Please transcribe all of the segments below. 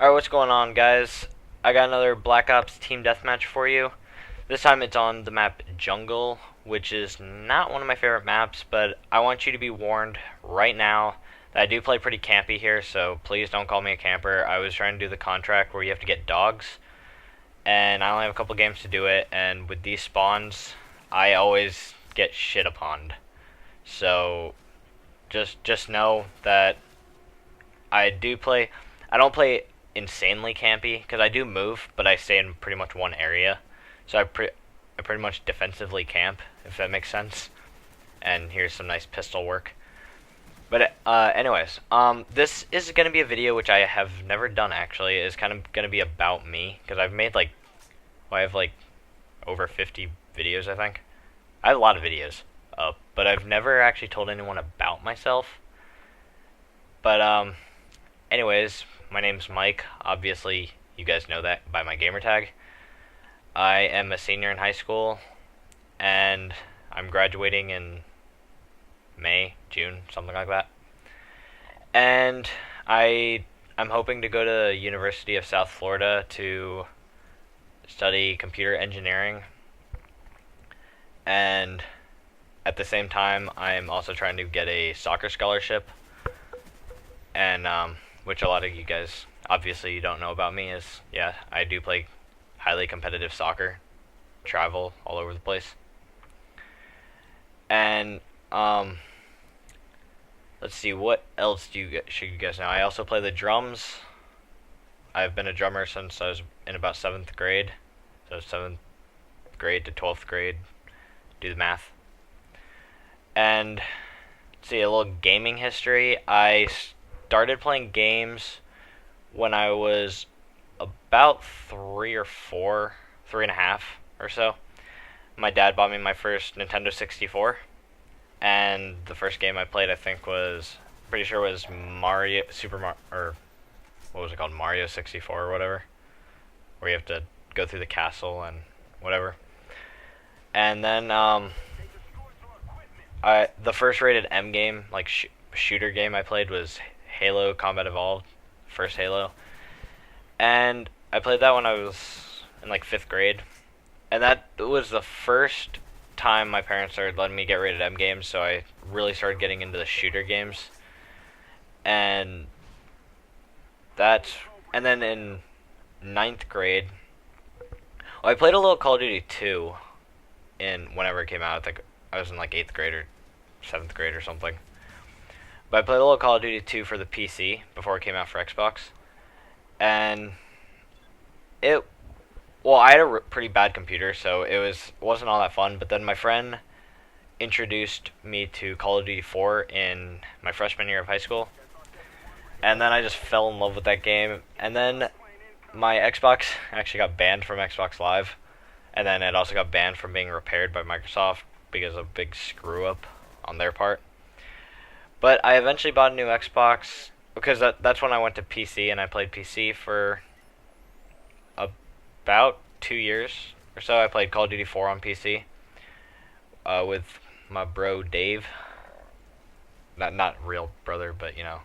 Alright, what's going on, guys? I got another Black Ops Team Deathmatch for you. This time it's on the map Jungle, which is not one of my favorite maps, but I want you to be warned right now that I do play pretty campy here, so please don't call me a camper. I was trying to do the contract where you have to get dogs, and I only have a couple games to do it, and with these spawns, I always get shit upon. So, just know that I don't play insanely campy because I do move, but I stay in pretty much one area. So I pretty much defensively camp, if that makes sense. And here's some nice pistol work. But anyways, this is gonna be a video which I have never done actually. It's kind of gonna be about me because I've made I have like over 50 videos I think. I have a lot of videos up, but I've never actually told anyone about myself. But anyways, my name's Mike. Obviously, you guys know that by my gamer tag. I am a senior in high school, and I'm graduating in May, June, something like that. And I'm hoping to go to University of South Florida to study computer engineering. And at the same time, I'm also trying to get a soccer scholarship. And which a lot of you guys obviously you don't know about me is, yeah, I do play highly competitive soccer, travel all over the place. And let's see, what else should you guys know? I also play the drums. I've been a drummer since I was in about 7th grade. So 7th grade to 12th grade, do the math. And let's see, a little gaming history. I started playing games when I was about 3.5 or so. My dad bought me my first Nintendo 64, and the first game I played I think was, pretty sure was or what was it called, Mario 64 or whatever, where you have to go through the castle and whatever. And then the first rated M game, like shooter game I played was Halo Combat Evolved, first Halo. And I played that when I was in like 5th grade. And that was the first time my parents started letting me get rated M games, so I really started getting into the shooter games. And then in 9th grade, I played a little Call of Duty 2 whenever it came out. I think I was in like 8th grade or 7th grade or something. But I played a little Call of Duty 2 for the PC before it came out for Xbox. And I had a pretty bad computer, so wasn't all that fun. But then my friend introduced me to Call of Duty 4 in my freshman year of high school. And then I just fell in love with that game. And then my Xbox actually got banned from Xbox Live. And then it also got banned from being repaired by Microsoft because of a big screw up on their part. But I eventually bought a new Xbox because that's when I went to PC, and I played PC for about 2 years or so. I played Call of Duty 4 on PC with my bro Dave. Not real brother, but you know,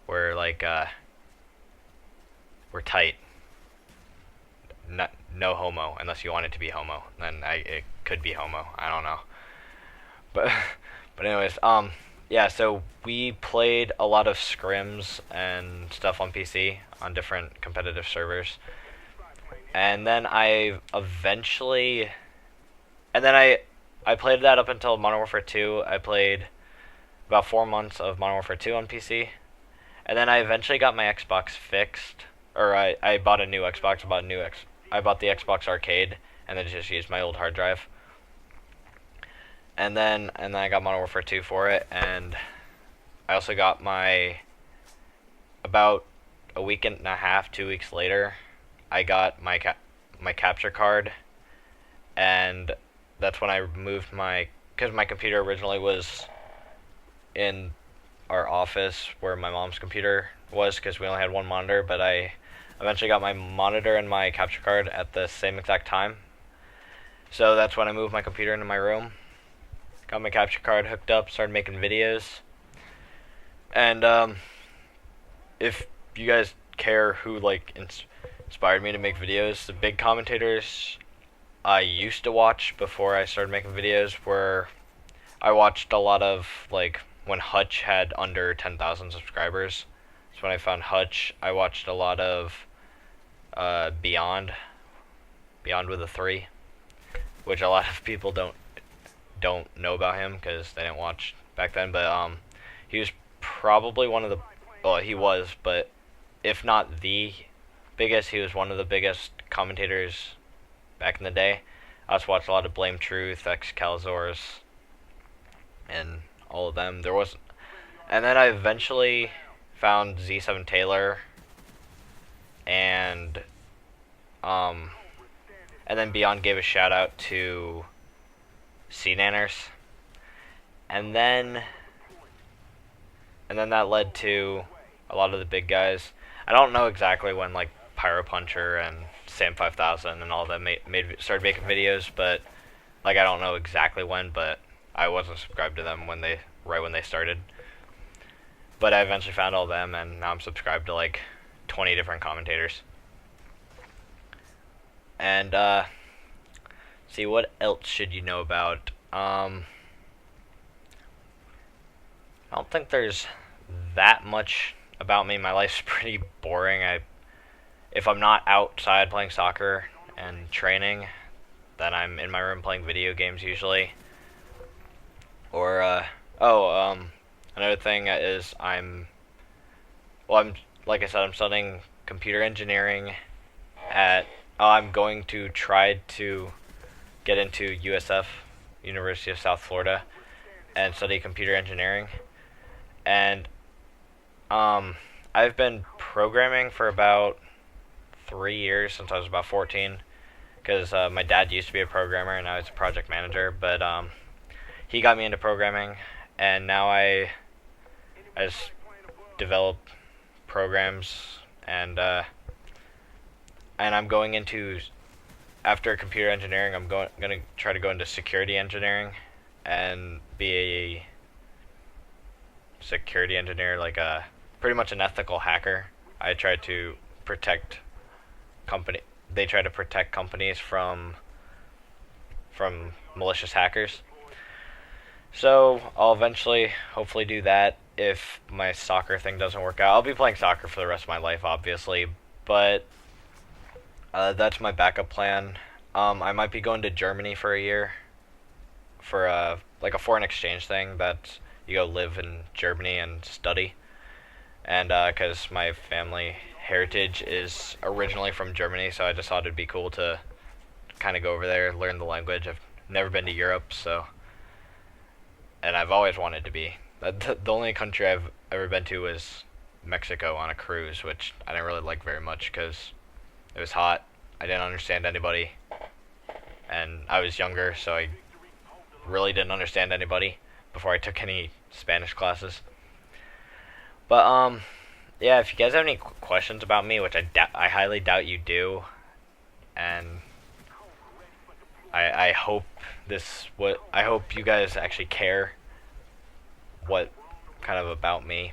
we're tight. No homo, unless you want it to be homo. Then it could be homo. I don't know. But anyways, yeah, so we played a lot of scrims and stuff on PC on different competitive servers. And then I played that up until Modern Warfare 2. I played about 4 months of Modern Warfare 2 on PC. And then I eventually got my Xbox fixed. Or I bought a new Xbox, I bought the Xbox Arcade, and then just used my old hard drive. And then I got Modern Warfare 2 for it, and I also got about a week and a half, 2 weeks later, I got my capture card, and that's when I moved because my computer originally was in our office where my mom's computer was, because we only had one monitor, but I eventually got my monitor and my capture card at the same exact time. So that's when I moved my computer into my room. Got my capture card hooked up, started making videos. And if you guys care who like inspired me to make videos. The big commentators I used to watch before I started making videos were I watched a lot of like when Hutch had under 10,000 subscribers. That's when I found Hutch. I watched a lot of Beyond with a 3, which a lot of people don't know about him because they didn't watch back then. But he was probably one of the he was, but if not the biggest, he was one of the biggest commentators back in the day. I also watched a lot of Blame Truth, Excalzors, and all of them. And then I eventually found Z7 Taylor, and then Beyond gave a shout out to C-Nanners, and then that led to a lot of the big guys. I don't know exactly when like Pyro Puncher and Sam 5000 and all of them started making videos, but like I don't know exactly when, but I wasn't subscribed to them when they started. But I eventually found all of them, and now I'm subscribed to like 20 different commentators. And see, what else should you know about? I don't think there's that much about me. My life's pretty boring. If I'm not outside playing soccer and training, then I'm in my room playing video games usually. Or another thing is I'm like I said, I'm studying computer engineering at I'm going to try to get into USF, University of South Florida, and study computer engineering. And I've been programming for about 3 years, since I was about 14, because my dad used to be a programmer and now he's a project manager, but he got me into programming, and now I just develop programs, and I'm going into, after computer engineering, I'm going to try to go into security engineering and be a security engineer, like pretty much an ethical hacker. I try to protect they try to protect companies from malicious hackers. So I'll eventually hopefully do that if my soccer thing doesn't work out. I'll be playing soccer for the rest of my life, obviously, but that's my backup plan. I might be going to Germany for a year for like a foreign exchange thing that you go live in Germany and study. And because my family heritage is originally from Germany, so I just thought it'd be cool to kind of go over there, learn the language. I've never been to Europe, and I've always wanted to be. The only country I've ever been to was Mexico on a cruise, which I didn't really like very much because it was hot. I didn't understand anybody, and I was younger, so I really didn't understand anybody before I took any Spanish classes. But yeah, if you guys have any questions about me, which I highly doubt you do, and I hope I hope you guys actually care what kind of about me,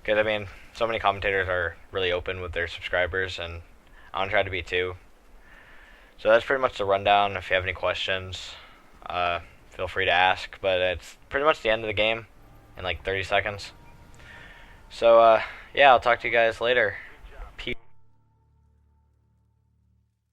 because I mean, so many commentators are really open with their subscribers, and I want to try to be too. So that's pretty much the rundown. If you have any questions, feel free to ask, but it's pretty much the end of the game in like 30 seconds. So yeah, I'll talk to you guys later.